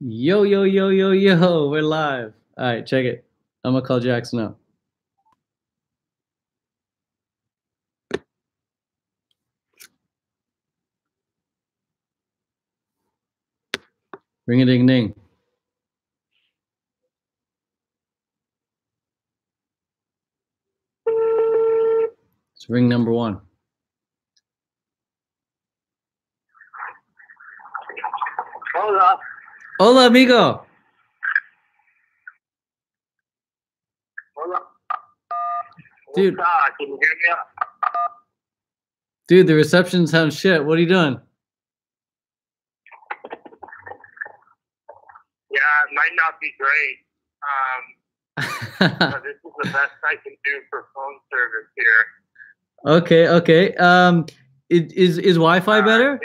Yo, yo, yo, yo, yo, we're live. All right, check it. I'm gonna call Jackson up. Ring a ding ding. It's ring number one. Hola. Hola, amigo. Hola. Dude. Can you hear me? Dude, the reception sounds shit. What are you doing? Yeah, it might not be great. But this is the best I can do for phone service here. Okay, okay. Is Wi-Fi better?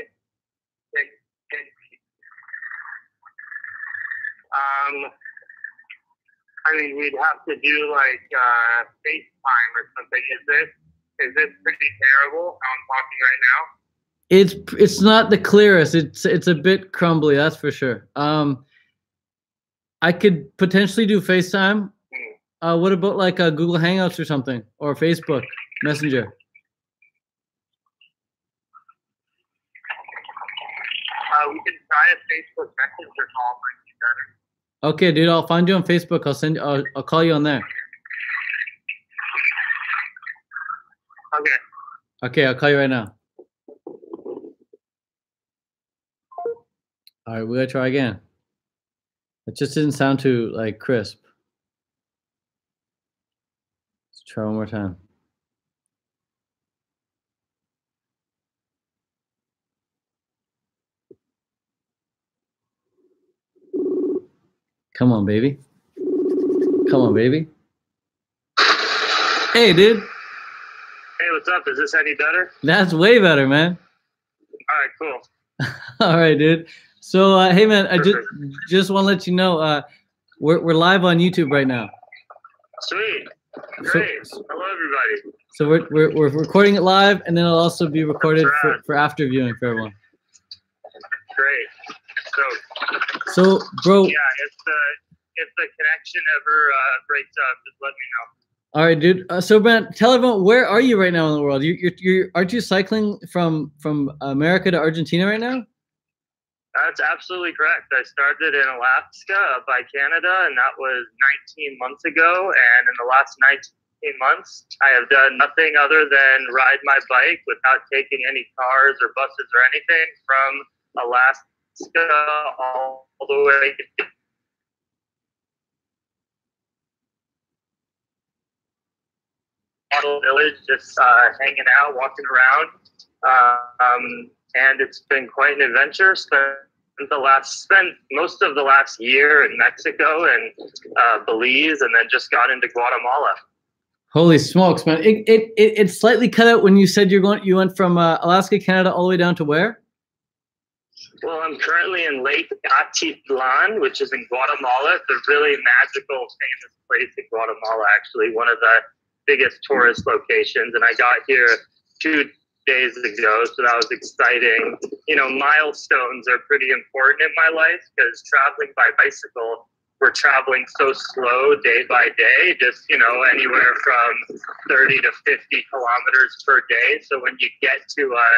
I mean, we'd have to do like FaceTime or something. Is this pretty terrible how I'm talking right now? It's not the clearest. It's a bit crumbly, that's for sure. I could potentially do FaceTime. What about like Google Hangouts or something, or Facebook Messenger? We can try a Facebook Messenger call. Might be better. Okay, dude, I'll find you on Facebook. I'll call you on there. Okay. Okay, I'll call you right now. All right, we gotta try again. It just didn't sound too like crisp. Let's try one more time. Come on, baby. Come on, baby. Hey, dude. Hey, what's up? Is this any better? That's way better, man. All right, cool. All right, dude. So, hey, man, I just want to let you know we're live on YouTube right now. Sweet. Great. Hello, everybody. So we're recording it live, and then it'll also be recorded for after viewing for everyone. Great. So, bro. Yeah, if the connection ever breaks up, just let me know. All right, dude. So, man, tell everyone, where are you right now in the world? Aren't you cycling from America to Argentina right now? That's absolutely correct. I started in Alaska by Canada, and that was 19 months ago. And in the last 19 months, I have done nothing other than ride my bike without taking any cars or buses or anything from Alaska all the way to village, just hanging out, walking around, and it's been quite an adventure. Spent most of the last year in Mexico and Belize, and then just got into Guatemala. Holy smokes, man! It slightly cut out when you said you went from Alaska, Canada, all the way down to where? Well, I'm currently in Lake Atitlan, which is in Guatemala. It's a really magical, famous place in Guatemala. Actually, one of the biggest tourist locations, and I got here 2 days ago, so that was exciting. You know, milestones are pretty important in my life because traveling by bicycle, we're traveling so slow day by day, just, you know, anywhere from 30 to 50 kilometers per day. So when you get to a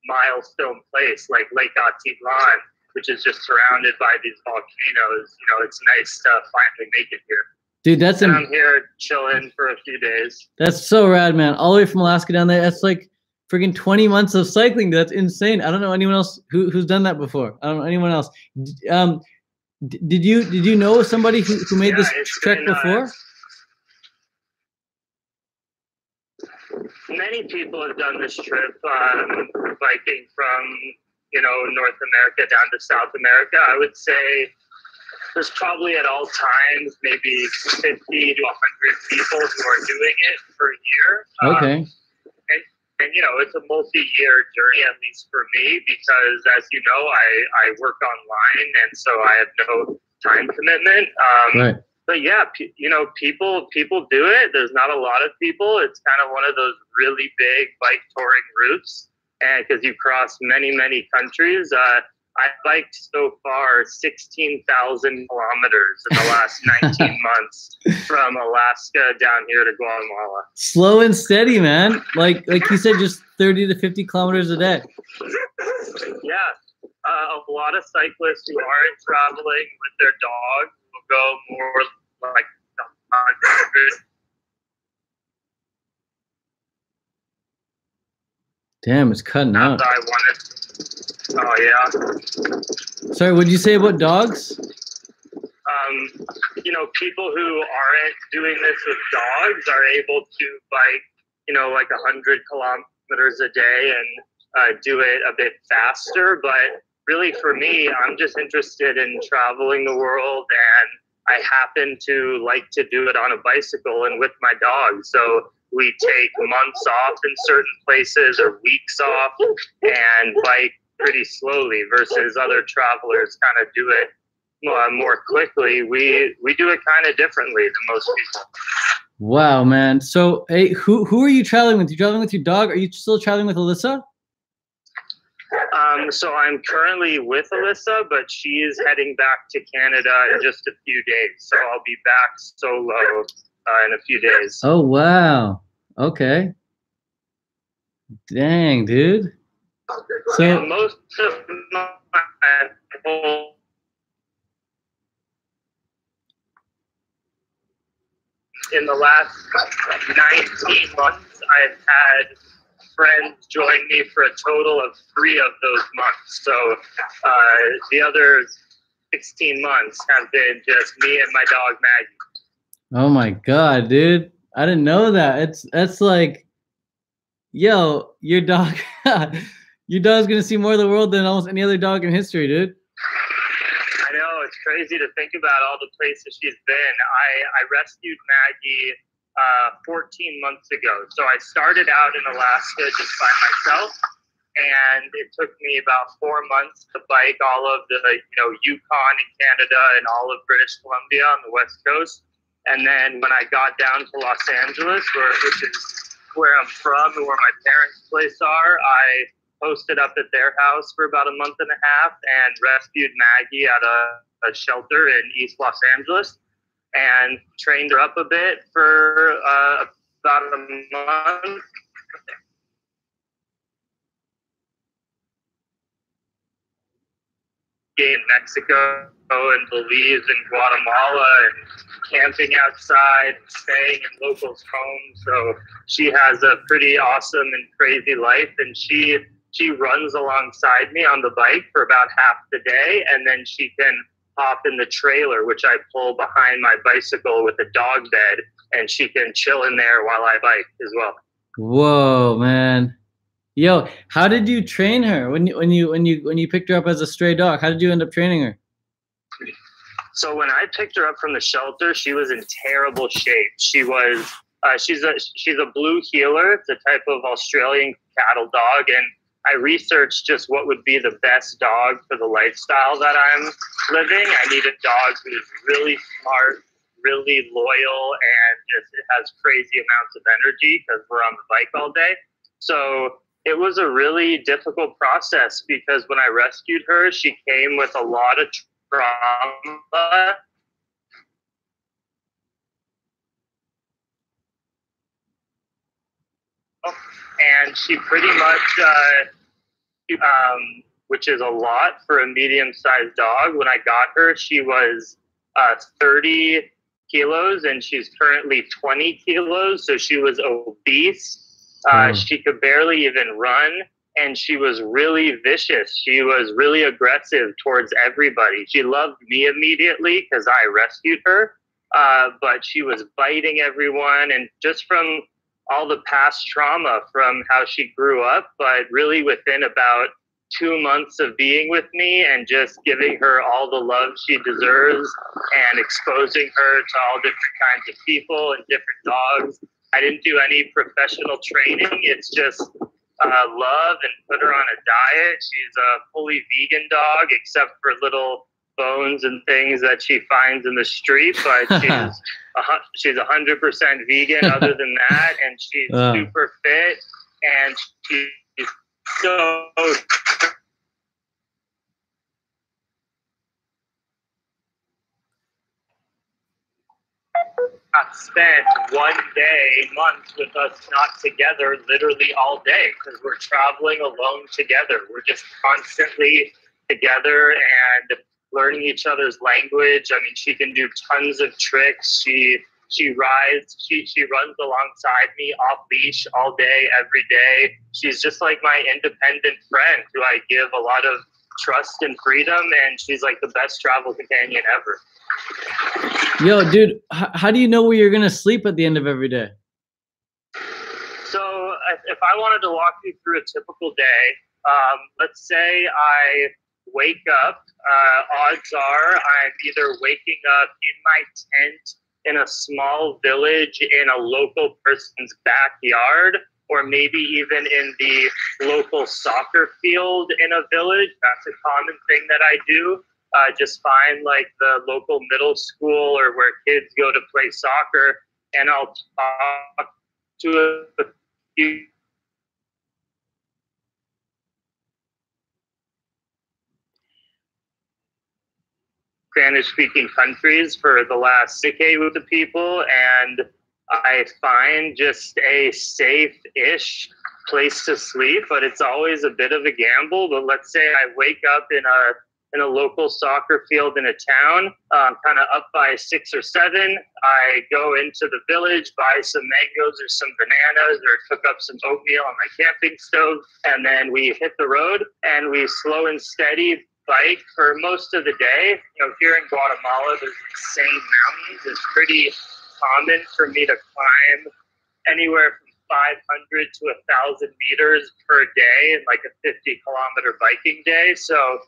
milestone place like Lake Atitlan, which is just surrounded by these volcanoes, you know, it's nice to finally make it here. Dude, I'm here chilling for a few days. That's so rad, man. All the way from Alaska down there. That's like freaking 20 months of cycling. That's insane. I don't know anyone else who's done that before. I don't know anyone else. Did you know somebody who made this trek before? Many people have done this trip, biking from, you know, North America down to South America. I would say there's probably at all times maybe 50 to 100 people who are doing it per year. Okay. And you know, it's a multi-year journey, at least for me, because as you know, I work online, and so I have no time commitment. Right. But yeah, you know, people do it. There's not a lot of people. It's kind of one of those really big bike touring routes, and because you cross many countries. I biked so far 16,000 kilometers in the last 19 months from Alaska down here to Guatemala. Slow and steady, man. Like you said, just 30 to 50 kilometers a day. Yeah. A lot of cyclists who aren't traveling with their dogs will go more like 100. Damn, it's cutting out. I wanted. Oh yeah. Sorry, what'd you say about dogs? You know, people who aren't doing this with dogs are able to bike, you know, like 100 kilometers a day and do it a bit faster. But really, for me, I'm just interested in traveling the world, and I happen to like to do it on a bicycle and with my dog. So we take months off in certain places or weeks off and bike pretty slowly versus other travelers kind of do it more quickly. We do it kind of differently than most people. Wow, man. So, hey, who are you traveling with? You traveling with your dog? Are you still traveling with Alyssa? So I'm currently with Alyssa, but she is heading back to Canada in just a few days. So I'll be back solo in a few days. Oh, wow. Okay. Dang, dude. So and most of my whole in the last 19 months, I've had friends join me for a total of 3 of those months. So the other 16 months have been just me and my dog Maggie. Oh my God, dude. I didn't know that. That's like, yo, your dog's gonna see more of the world than almost any other dog in history, dude. I know, it's crazy to think about all the places she's been. I rescued Maggie 14 months ago. So I started out in Alaska just by myself, and it took me about 4 months to bike all of the, Yukon in Canada and all of British Columbia on the West Coast. And then when I got down to Los Angeles, which is where I'm from and where my parents' place are, I posted up at their house for about a month and a half and rescued Maggie at a shelter in East Los Angeles and trained her up a bit for about a month. In Mexico and Belize and Guatemala and camping outside, staying in locals' homes. So she has a pretty awesome and crazy life, and she runs alongside me on the bike for about half the day, and then she can hop in the trailer, which I pull behind my bicycle with a dog bed, and she can chill in there while I bike as well. Whoa, man. Yo, how did you train her when you picked her up as a stray dog? How did you end up training her? So when I picked her up from the shelter, she was in terrible shape. She was she's a blue heeler. It's a type of Australian cattle dog, and I researched just what would be the best dog for the lifestyle that I'm living. I need a dog who's really smart, really loyal, and just it has crazy amounts of energy because we're on the bike all day. So it was a really difficult process because when I rescued her, she came with a lot of trauma. And she pretty much, which is a lot for a medium-sized dog. When I got her, she was 30 kilos, and she's currently 20 kilos. So she was obese. She could barely even run, and she was really vicious. She was really aggressive towards everybody. She loved me immediately because I rescued her, but she was biting everyone, and just from all the past trauma from how she grew up, but really within about 2 months of being with me and just giving her all the love she deserves and exposing her to all different kinds of people and different dogs. I didn't do any professional training. It's just love and put her on a diet. She's a fully vegan dog, except for little bones and things that she finds in the street. But she's 100% vegan other than that. And she's super fit. And she's so spent one day, month with us not together literally all day because we're traveling alone together. We're just constantly together and learning each other's language. I mean, she can do tons of tricks. She runs alongside me off leash all day, every day. She's just like my independent friend who I give a lot of trust and freedom, and she's like the best travel companion ever. Yo, dude, how do you know where you're gonna sleep at the end of every day? So if I wanted to walk you through a typical day, let's say I wake up, odds are I'm either waking up in my tent in a small village in a local person's backyard, or maybe even in the local soccer field in a village. That's a common thing that I do. Just find like the local middle school or where kids go to play soccer, and I'll talk to a few Spanish-speaking countries for the last decade with the people, and I find just a safe-ish place to sleep, but it's always a bit of a gamble. But let's say I wake up in a local soccer field in a town, kind of up by 6 or 7. I go into the village, buy some mangoes or some bananas, or cook up some oatmeal on my camping stove, and then we hit the road and we slow and steady bike for most of the day. You know, here in Guatemala, there's insane mountains. It's pretty common for me to climb anywhere from 500 to 1,000 meters per day in like a 50-kilometer biking day. So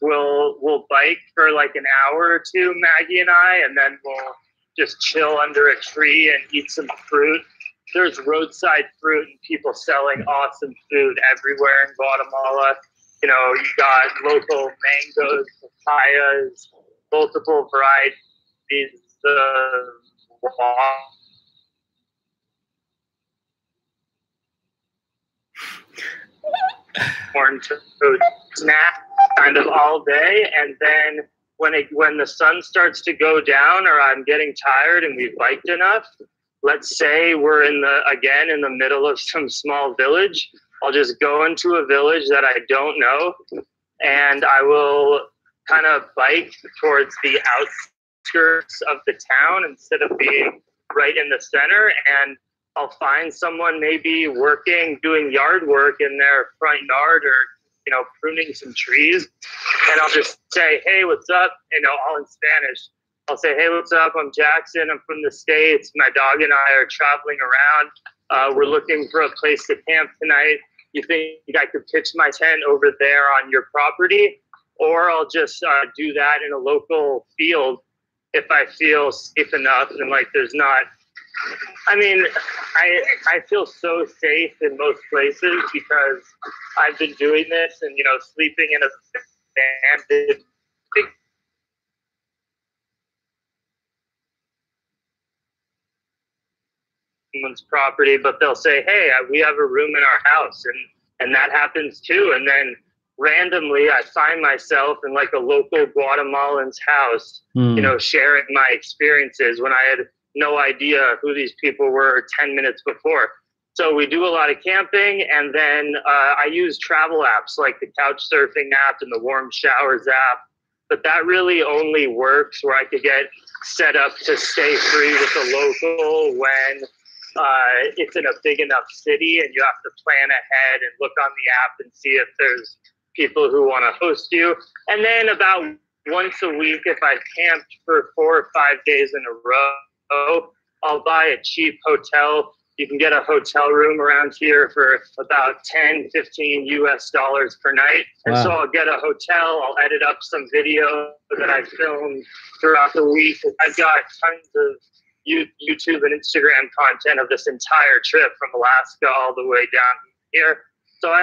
we'll bike for like an hour or two, Maggie and I, and then we'll just chill under a tree and eat some fruit. There's roadside fruit and people selling awesome food everywhere in Guatemala. You know, you got local mangoes, papayas, multiple varieties of corn to snack kind of all day. And then when the sun starts to go down or I'm getting tired and we've biked enough, let's say we're in the middle of some small village. I'll just go into a village that I don't know, and I will kind of bike towards the outskirts of the town instead of being right in the center. And I'll find someone maybe doing yard work in their front yard, or, you know, pruning some trees. And I'll just say, hey, what's up? You know, all in Spanish. I'll say, hey, what's up? I'm Jackson. I'm from the States. My dog and I are traveling around. We're looking for a place to camp tonight. You think I could pitch my tent over there on your property? Or I'll just do that in a local field if I feel safe enough and like there's not. I mean, I feel so safe in most places because I've been doing this and, you know, sleeping in a abandoned someone's property, but they'll say, hey, we have a room in our house, and that happens too. And then randomly I find myself in like a local Guatemalan's house, you know, sharing my experiences when I had no idea who these people were 10 minutes before. So we do a lot of camping, and then I use travel apps like the couch surfing app and the warm showers app, but that really only works where I could get set up to stay free with a local when it's in a big enough city and you have to plan ahead and look on the app and see if there's people who want to host you. And then about once a week, if I've camped for 4 or 5 days in a row, I'll buy a cheap hotel. You can get a hotel room around here for about 10, 15 US dollars per night. And so I'll get a hotel, I'll edit up some video that I filmed throughout the week. I've got tons of YouTube and Instagram content of this entire trip from Alaska all the way down here. So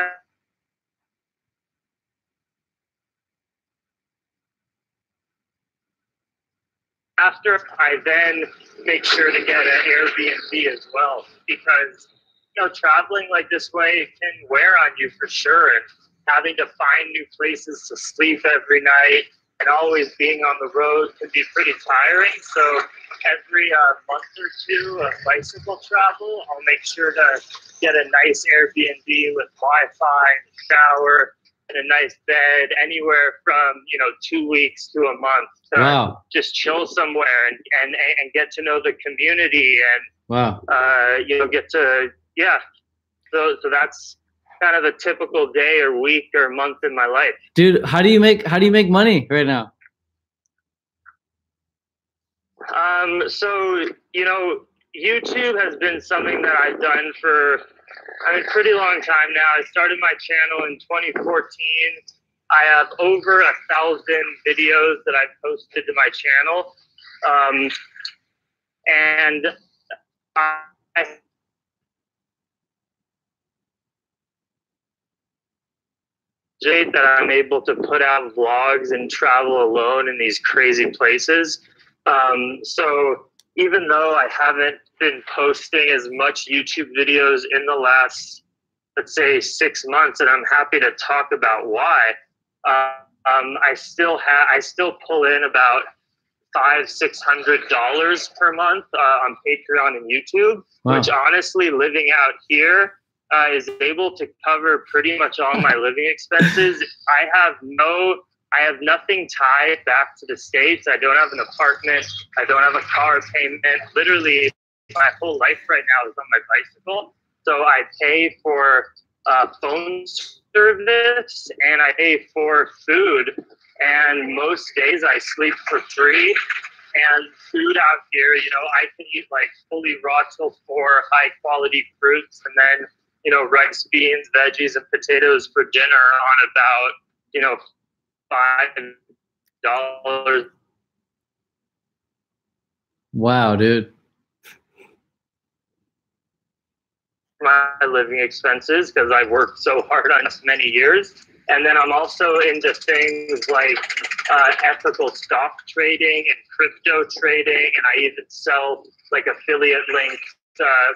after I then make sure to get an Airbnb as well, because, you know, traveling like this way can wear on you for sure. And having to find new places to sleep every night, and always being on the road can be pretty tiring. So every month or two of bicycle travel, I'll make sure to get a nice Airbnb with Wi-Fi, shower, and a nice bed, anywhere from 2 weeks to a month to just chill somewhere and get to know the community and get to So that's kind of a typical day or week or month in my life. Dude, how do you make money right now? So YouTube has been something that I've done for a pretty long time now. I started my channel in 2014. I have over 1,000 videos that I've posted to my channel. And that I'm able to put out vlogs and travel alone in these crazy places. So even though I haven't been posting as much YouTube videos in the last, let's say, 6 months, and I'm happy to talk about why, I still pull in about $500-600 per month on Patreon and YouTube, which honestly, living out here is able to cover pretty much all my living expenses. I have nothing tied back to the States. I don't have an apartment. I don't have a car payment. Literally, my whole life right now is on my bicycle. So I pay for phone service and I pay for food. And most days I sleep for free. And food out here, I can eat like fully raw till 4 high quality fruits, and then rice, beans, veggies, and potatoes for dinner on about $5. Wow, dude. My living expenses, because I've worked so hard on this many years. And then I'm also into things like ethical stock trading and crypto trading, and I even sell like affiliate links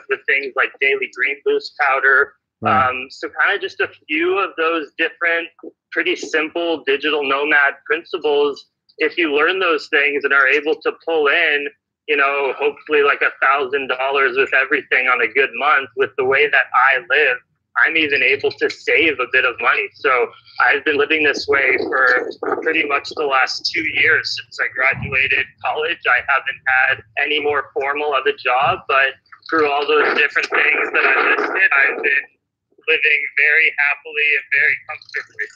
with things like Daily Green Boost powder. So kind of just a few of those different, pretty simple digital nomad principles. If you learn those things and are able to pull in, hopefully like $1,000 with everything on a good month, with the way that I live, I'm even able to save a bit of money. So I've been living this way for pretty much the last 2 years since I graduated college. I haven't had any more formal of a job, but through all those different things that I listed, I've been living very happily and very comfortably.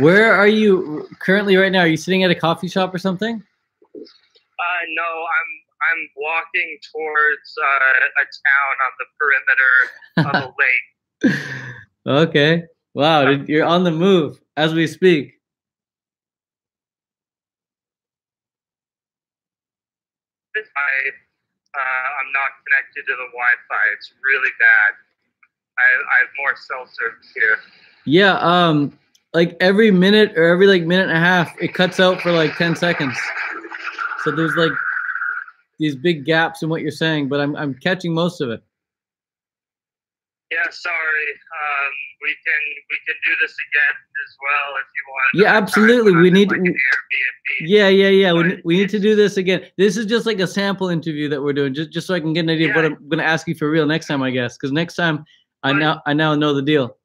Where are you currently right now? Are you sitting at a coffee shop or something? No, I'm walking towards a town on the perimeter of a lake. Okay. Wow, dude, you're on the move as we speak. I'm not connected to the Wi-Fi. It's really bad. I have more cell service here. Yeah, like every minute or every like minute and a half, it cuts out for like 10 seconds. So there's like these big gaps in what you're saying, but I'm catching most of it. Yeah, sorry. We can do this again as well if you want. Yeah, absolutely. We need like to. Yeah. We need to do this again. This is just like a sample interview that we're doing, just so I can get an idea of what I'm going to ask you for real next time, I guess. Because next time, I now know the deal.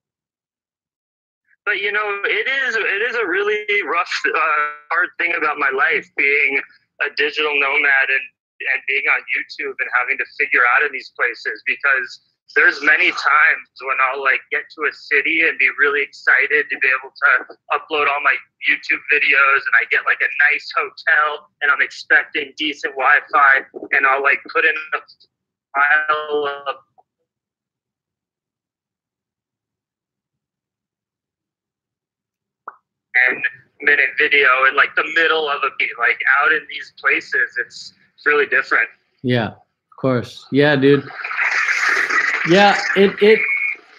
But it is a really rough, hard thing about my life, being a digital nomad and being on YouTube and having to figure out in these places, because there's many times when I'll like get to a city and be really excited to be able to upload all my YouTube videos, and I get like a nice hotel and I'm expecting decent Wi-Fi, and I'll like put in a file of minute video in like the middle of like out in these places. It's really different. Yeah, of course. Yeah, dude. Yeah,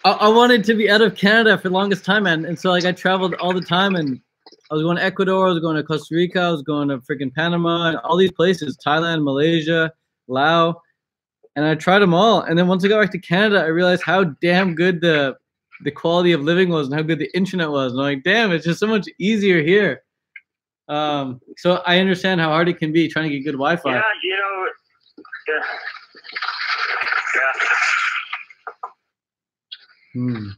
I wanted to be out of Canada for the longest time, man. And so like I traveled all the time, and I was going to Ecuador, I was going to Costa Rica, I was going to freaking Panama, and all these places, Thailand, Malaysia, Laos, and I tried them all. And then once I got back to Canada, I realized how damn good the quality of living was and how good the internet was. And I'm like, damn, it's just so much easier here. So I understand how hard it can be trying to get good Wi-Fi. Yeah, you know, yeah.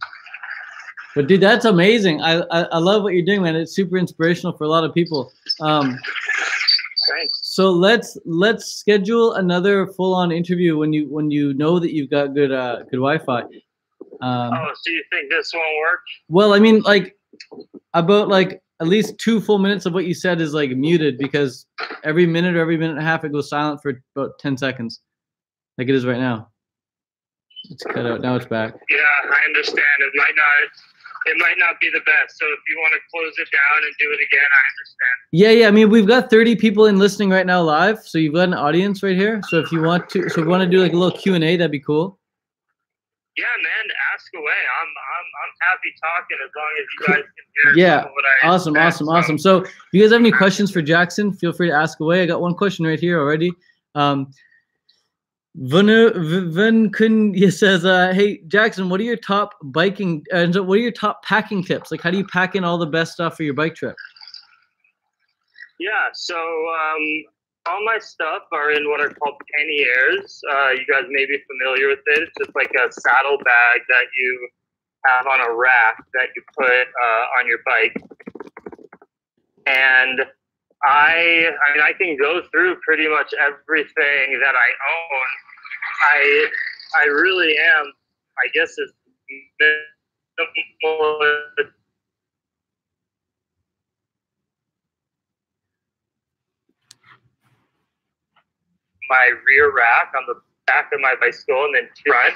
But dude, that's amazing. I love what you're doing, man. It's super inspirational for a lot of people. Thanks. So let's schedule another full-on interview when you know that you've got good good Wi-Fi. So you think this won't work? Well, I mean, like about like at least 2 full minutes of what you said is like muted because every minute or every minute and a half it goes silent for about 10 seconds, like it is right now. It's cut out. Now it's back. Yeah, I understand. It might not be the best. So if you want to close it down and do it again, I understand. Yeah. I mean, we've got 30 people in listening right now live, so you've got an audience right here. So if you want to, do like a little Q&A, that'd be cool. Yeah, man, ask away. I'm happy talking as long as you guys can hear. Yeah, what I awesome. So if you guys have any questions for Jackson, feel free to ask away. I got one question right here already. He says, hey Jackson, what are your top biking what are your top packing tips? Like, how do you pack in all the best stuff for your bike trip? Yeah, so all my stuff are in what are called panniers. You guys may be familiar with it. It's just like a saddle bag that you have on a rack that you put on your bike. And I mean, I can go through pretty much everything that I own. I really am, I guess, is my rear rack on the back of my bicycle and then front.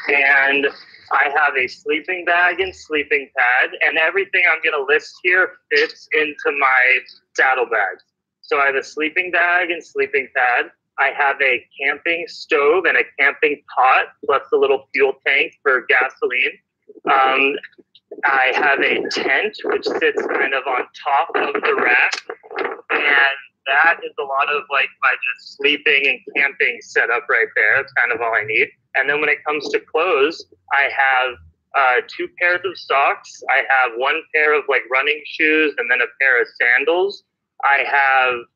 And I have a sleeping bag and sleeping pad, and everything I'm going to list here fits into my saddle bags. So I have a sleeping bag and sleeping pad. I have a camping stove and a camping pot, plus a little fuel tank for gasoline. I have a tent, which sits kind of on top of the rack. And that is a lot of like my just sleeping and camping setup right there. That's kind of all I need. And then when it comes to clothes, I have 2 pairs of socks. I have 1 pair of like running shoes and then a pair of sandals. I have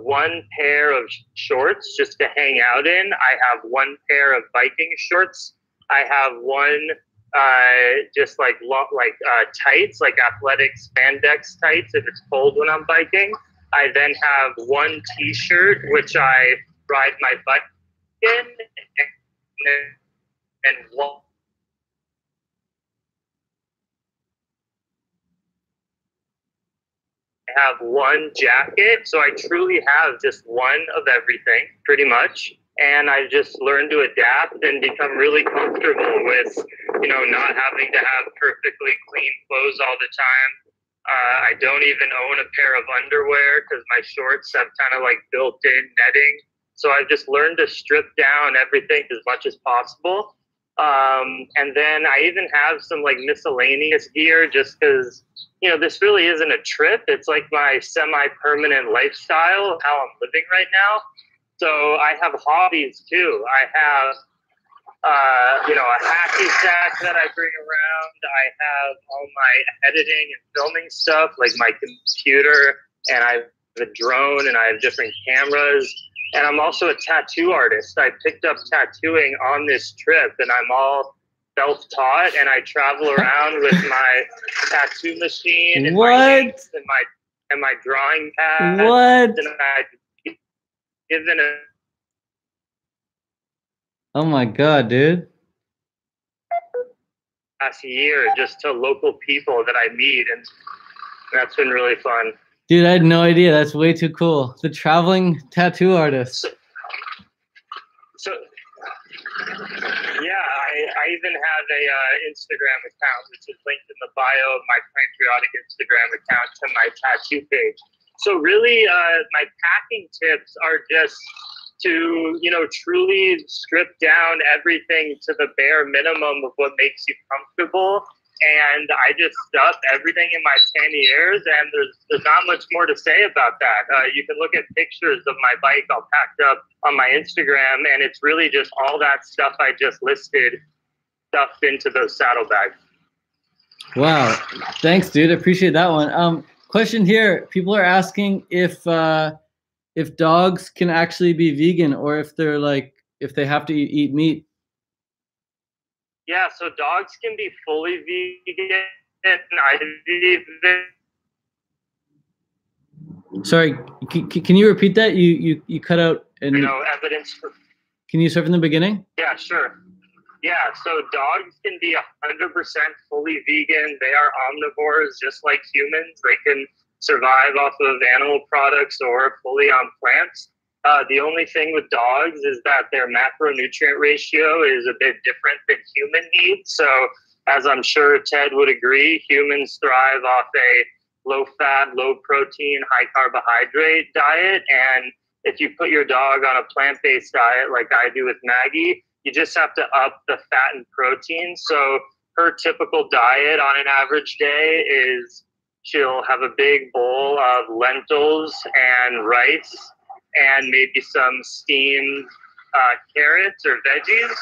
1 pair of shorts just to hang out in. I have 1 pair of biking shorts. I have 1 just like tights, like athletic spandex tights if it's cold when I'm biking. I then have 1 t-shirt, which I ride my bike in, and 1. I have 1 jacket, so I truly have just 1 of everything, pretty much. And I just learned to adapt and become really comfortable with, not having to have perfectly clean clothes all the time. I don't even own a pair of underwear because my shorts have kind of like built-in netting. So I've just learned to strip down everything as much as possible. And then I even have some like miscellaneous gear just because, this really isn't a trip. It's like my semi-permanent lifestyle of how I'm living right now. So I have hobbies too. I have, a hacky sack that I bring around. I have all my editing and filming stuff, like my computer, and I have a drone, and I have different cameras. And I'm also a tattoo artist. I picked up tattooing on this trip, and I'm all self-taught, and I travel around with my tattoo machine and my inks and my drawing pad. What? And I've given a Oh my God, dude. last year just to local people that I meet, and that's been really fun. Dude, I had no idea. That's way too cool. The traveling tattoo artist. So yeah, I even have a Instagram account, which is linked in the bio of my Plantriotic Instagram account to my tattoo page. So really, my packing tips are just to, truly strip down everything to the bare minimum of what makes you comfortable. And I just stuff everything in my panniers, and there's not much more to say about that. You can look at pictures of my bike all packed up on my Instagram, and it's really just all that stuff I just listed stuffed into those saddlebags. Wow. Thanks, dude. I appreciate that one. question here. People are asking if dogs can actually be vegan, or if they're like, if they have to eat meat. Yeah, so dogs can be fully vegan. I've even Sorry, can you repeat that? You cut out. And evidence for. Can you start from the beginning? Yeah, sure. Yeah, so dogs can be 100% fully vegan. They are omnivores just like humans. They can survive off of animal products or fully on plants. The only thing with dogs is that their macronutrient ratio is a bit different than human needs. So, as I'm sure Ted would agree, humans thrive off a low fat, low protein, high carbohydrate diet. And if you put your dog on a plant based diet like I do with Maggie, you just have to up the fat and protein. So her typical diet on an average day is she'll have a big bowl of lentils and rice and maybe some steamed carrots or veggies.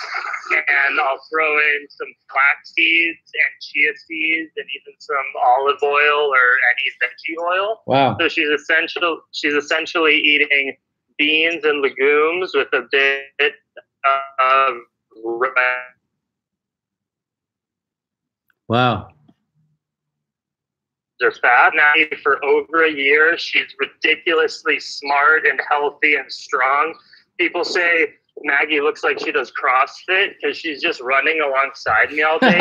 And I'll throw in some flax seeds and chia seeds and even some olive oil or any veggie oil. Wow. So she's essentially eating beans and legumes with a bit of wow. They're fat. Now, for over a year, she's ridiculously smart and healthy and strong. People say Maggie looks like she does CrossFit because she's just running alongside me all day.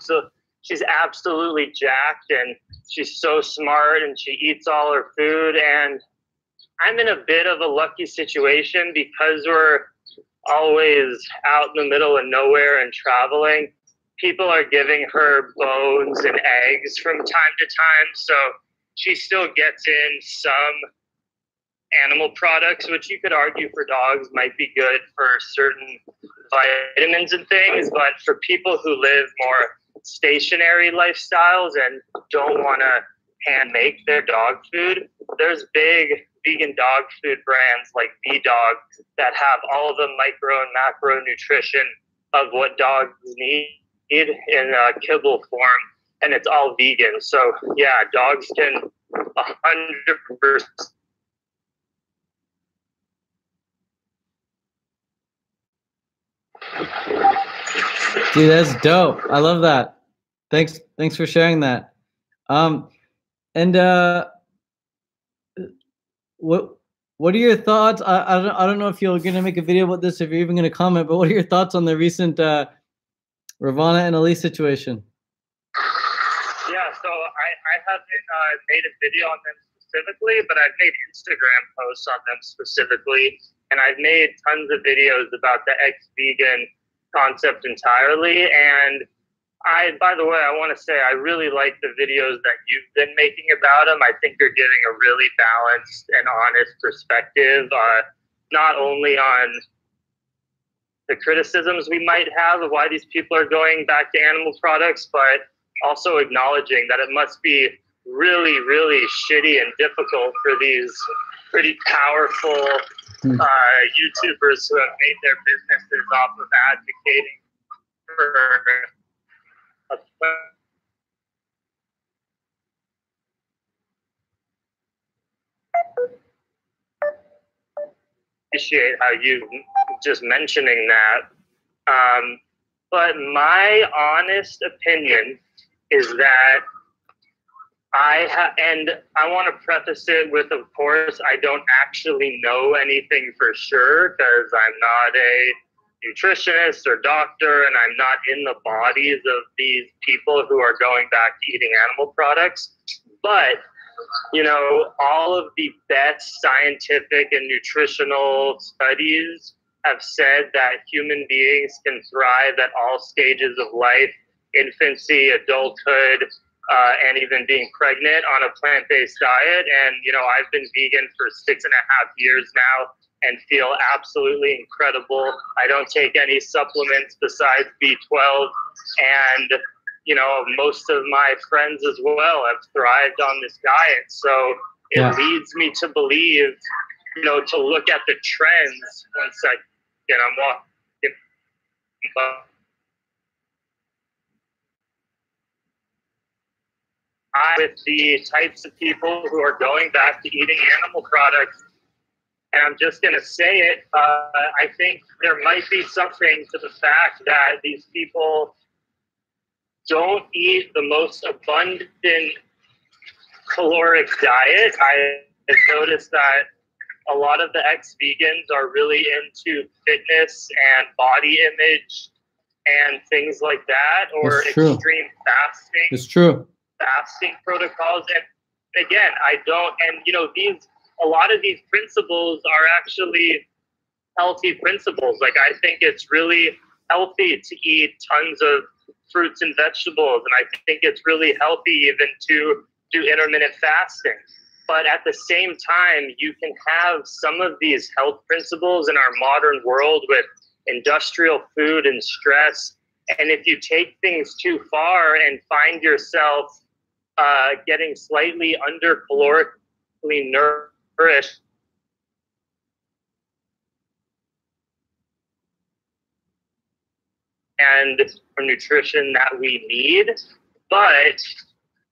So she's absolutely jacked, and she's so smart, and she eats all her food. And I'm in a bit of a lucky situation because we're always out in the middle of nowhere and traveling. People are giving her bones and eggs from time to time, so she still gets in some animal products, which you could argue for dogs might be good for certain vitamins and things. But for people who live more stationary lifestyles and don't want to hand make their dog food, there's big vegan dog food brands like B-Dog that have all the micro and macro nutrition of what dogs need in kibble form, and it's all vegan. So yeah, dogs can 100%. Dude, that's dope. I love that. Thanks for sharing that. And what are your thoughts? I don't know if you're gonna make a video about this, if you're even gonna comment, but what are your thoughts on the recent Ravana and Ali situation? Yeah, so I haven't made a video on them specifically, but I've made Instagram posts on them specifically, and I've made tons of videos about the ex-vegan concept entirely. And by the way, I want to say I really like the videos that you've been making about them. I think you're giving a really balanced and honest perspective, not only on the criticisms we might have of why these people are going back to animal products, but also acknowledging that it must be really, really shitty and difficult for these pretty powerful YouTubers who have made their businesses off of advocating for a appreciate how you just mentioning that. But my honest opinion is that and I want to preface it with, of course, I don't actually know anything for sure because I'm not a nutritionist or doctor, and I'm not in the bodies of these people who are going back to eating animal products. But, you know, all of the best scientific and nutritional studies have said that human beings can thrive at all stages of life, infancy, adulthood, and even being pregnant on a plant-based diet. And, you know, I've been vegan for 6.5 years now and feel absolutely incredible. I don't take any supplements besides B12. And, you know, most of my friends as well have thrived on this diet. So it leads me to believe, you know, to look at the trends. One second, I'm walking. with the types of people who are going back to eating animal products. And I'm just going to say it. I think there might be something to the fact that these people don't eat the most abundant caloric diet. I have noticed that a lot of the ex-vegans are really into fitness and body image and things like that, or extreme fasting. It's true. Fasting protocols. And again, I don't, and you know, a lot of these principles are actually healthy principles. Like, I think it's really healthy to eat tons of fruits and vegetables, and I think it's really healthy even to do intermittent fasting. But at the same time, you can have some of these health principles in our modern world with industrial food and stress. And if you take things too far and find yourself getting slightly under calorically nourished, and for nutrition that we need, but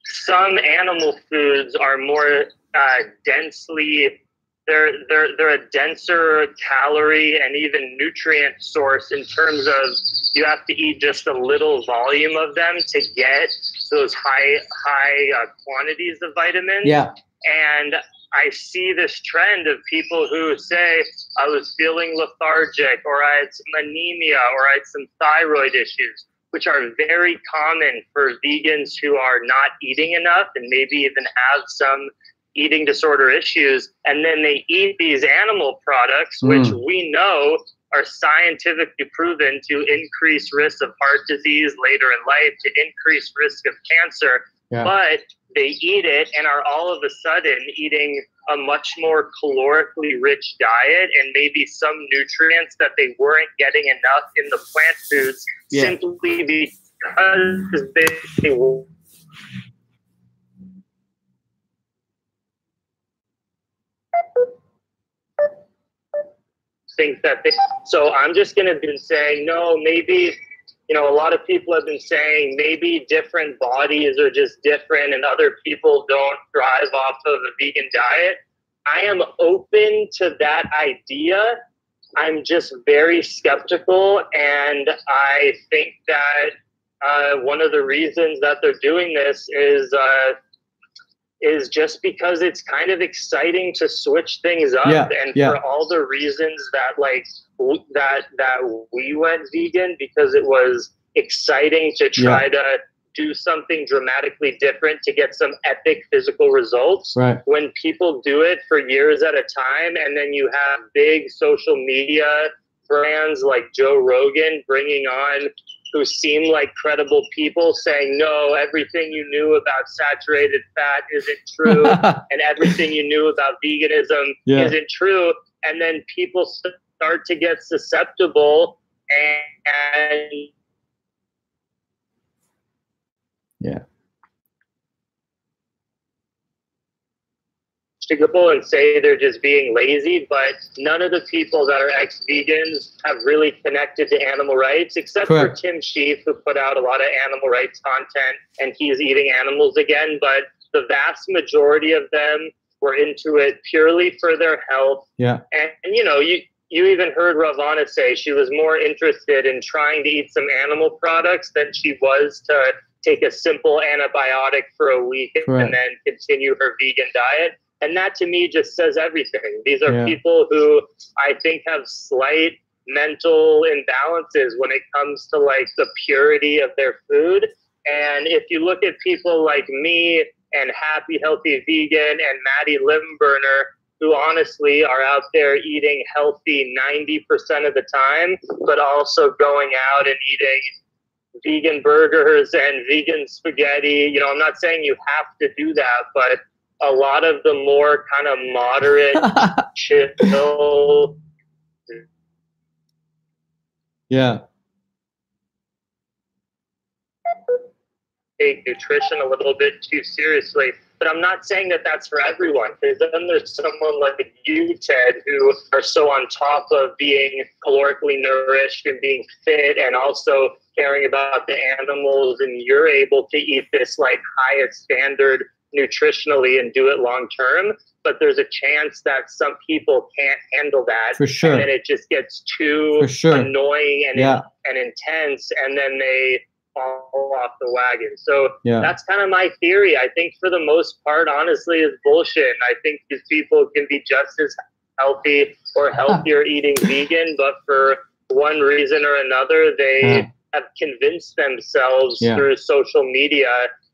some animal foods are more densely, they're a denser calorie and even nutrient source in terms of you have to eat just a little volume of them to get those high quantities of vitamins. Yeah. And I see this trend of people who say, I was feeling lethargic, or I had some anemia, or I had some thyroid issues, which are very common for vegans who are not eating enough and maybe even have some eating disorder issues. And then they eat these animal products, which we know are scientifically proven to increase risk of heart disease later in life, to increase risk of cancer. Yeah. But they eat it and are all of a sudden eating a much more calorically rich diet and maybe some nutrients that they weren't getting enough in the plant foods, simply because they think that they. So I'm just going to be saying, no, maybe, you know, a lot of people have been saying maybe different bodies are just different and other people don't thrive off of a vegan diet. I am open to that idea. I'm just very skeptical, and I think that one of the reasons that they're doing this is just because it's kind of exciting to switch things up, and for all the reasons that that we went vegan, because it was exciting to try to do something dramatically different to get some epic physical results. Right. When people do it for years at a time, and then you have big social media brands like Joe Rogan bringing on who seem like credible people saying, no, everything you knew about saturated fat isn't true, and everything you knew about veganism isn't true. And then people start to get susceptible and and say they're just being lazy, but none of the people that are ex-vegans have really connected to animal rights, except for Tim Sheaf, who put out a lot of animal rights content, and he's eating animals again. But the vast majority of them were into it purely for their health. Yeah. And you know, you even heard Ravana say she was more interested in trying to eat some animal products than she was to take a simple antibiotic for a week and then continue her vegan diet. And that to me just says everything. These are people who I think have slight mental imbalances when it comes to like the purity of their food. And if you look at people like me and Happy Healthy Vegan and Maddie Limburner, who honestly are out there eating healthy 90% of the time, but also going out and eating vegan burgers and vegan spaghetti. You know, I'm not saying you have to do that, but a lot of the more kind of moderate, chill. Take nutrition a little bit too seriously. But I'm not saying that that's for everyone, because then there's someone like you, Ted, who are so on top of being calorically nourished and being fit and also caring about the animals, and you're able to eat this like highest standard nutritionally and do it long term. But there's a chance that some people can't handle that. For sure. And then it just gets too annoying and, and intense, and then they fall off the wagon. So that's kind of my theory. I think for the most part, honestly, is bullshit. And I think these people can be just as healthy or healthier eating vegan, but for one reason or another, they have convinced themselves through social media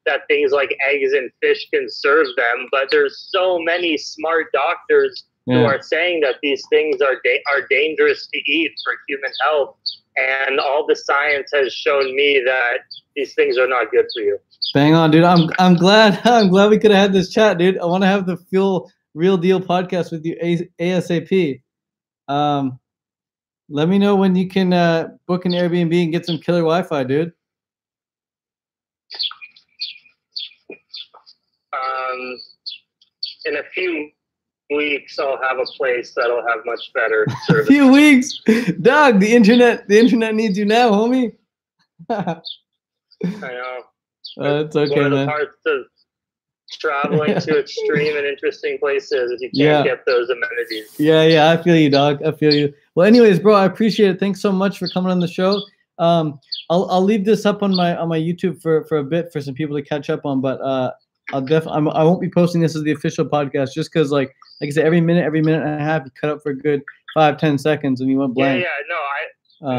that things like eggs and fish can serve them. But there's so many smart doctors who are saying that these things are dangerous to eat for human health. And all the science has shown me that these things are not good for you. Bang on, dude. I'm glad we could have had this chat, dude. I want to have the full Real Deal podcast with you ASAP. Let me know when you can book an Airbnb and get some killer Wi-Fi, dude. In a few weeks, I'll have a place that'll have much better service. A few weeks, dog. The internet needs you now, homie. I know. It's okay, one of the man. parts of traveling to extreme and interesting places is you can't get those amenities. Yeah. I feel you, dog. I feel you. Well, anyways, bro, I appreciate it. Thanks so much for coming on the show. I'll leave this up on my YouTube for a bit for some people to catch up on, but I won't be posting this as the official podcast just because, like I said, every minute and a half you cut up for a good 5-10 seconds and you went blank. No,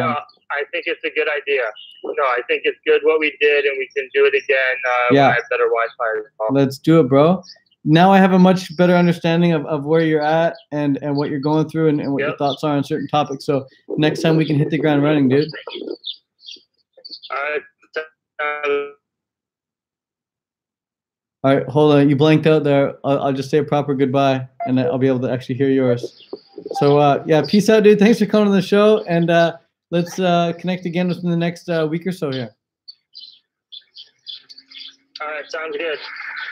I think it's a good idea. No, I think it's good what we did, and we can do it again when I have better Wi-Fi. Let's do it, bro. Now I have a much better understanding of where you're at and what you're going through and what your thoughts are on certain topics. So next time we can hit the ground running, dude. All right, hold on. You blanked out there. I'll just say a proper goodbye, and I'll be able to actually hear yours. So, peace out, dude. Thanks for coming on the show, and let's connect again within the next week or so here. All right, sounds good.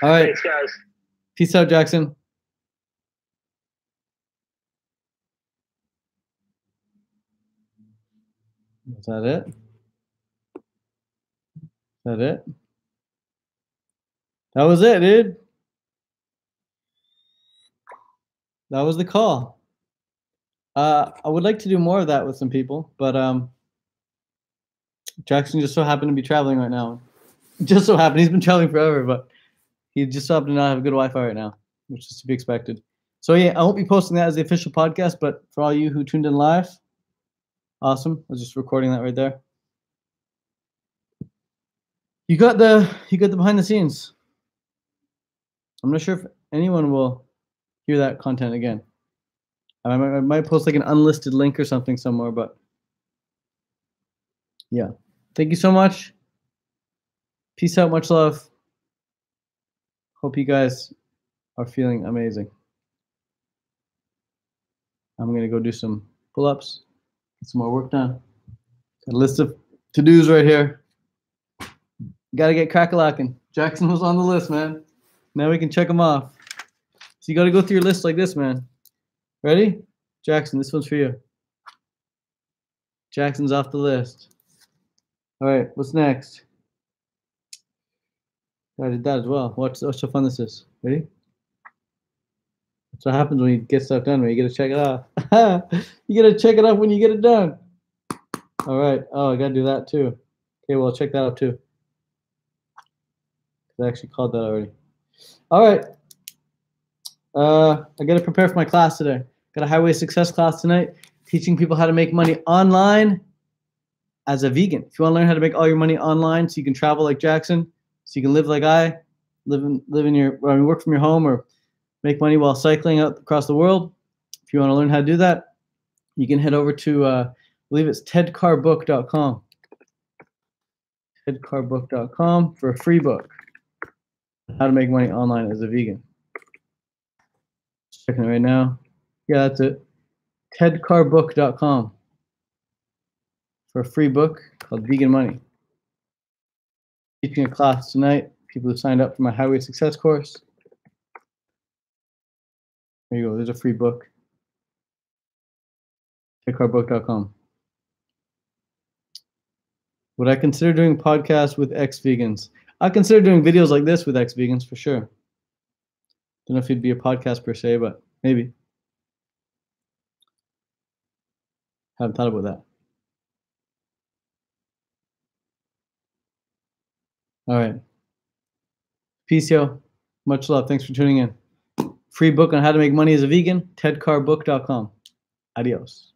All right. Thanks, guys. Peace out, Jackson. Is that it? Is that it? That was it, dude. That was the call. I would like to do more of that with some people, but Jackson just so happened to be traveling right now. Just so happened. He's been traveling forever, but he just so happened to not have good Wi-Fi right now, which is to be expected. So yeah, I won't be posting that as the official podcast, but for all you who tuned in live, awesome. I was just recording that right there. You got the behind the scenes. I'm not sure if anyone will hear that content again. I might post like an unlisted link or something somewhere, but yeah. Thank you so much. Peace out. Much love. Hope you guys are feeling amazing. I'm going to go do some pull-ups, get some more work done. Got a list of to-dos right here. Got to get crack-a-lacking. Jackson was on the list, man. Now we can check them off. So you got to go through your list like this, man. Ready? Jackson, this one's for you. Jackson's off the list. All right, what's next? I did that as well. Watch how fun this is. Ready? That's what happens when you get stuff done, man. You got to check it off. You got to check it off when you get it done. All right. Oh, I got to do that too. Okay, well, check that out too. I actually called that already. All right. I got to prepare for my class today. Got a highway success class tonight, teaching people how to make money online as a vegan. If you want to learn how to make all your money online so you can travel like Jackson, so you can live like I, work from your home or make money while cycling out across the world. If you want to learn how to do that, you can head over to, I believe it's tedcarbook.com. tedcarbook.com for a free book, How to Make Money Online as a Vegan. Checking it right now. Yeah, that's it. tedcarbook.com for a free book called Vegan Money. Teaching a class tonight. People who signed up for my Highway Success course. There you go. There's a free book. tedcarbook.com. Would I consider doing podcasts with ex-vegans? I consider doing videos like this with ex-vegans for sure. Don't know if it'd be a podcast per se, but maybe. Haven't thought about that. All right. Peace, yo. Much love. Thanks for tuning in. Free book on how to make money as a vegan, tedcarbook.com. Adios.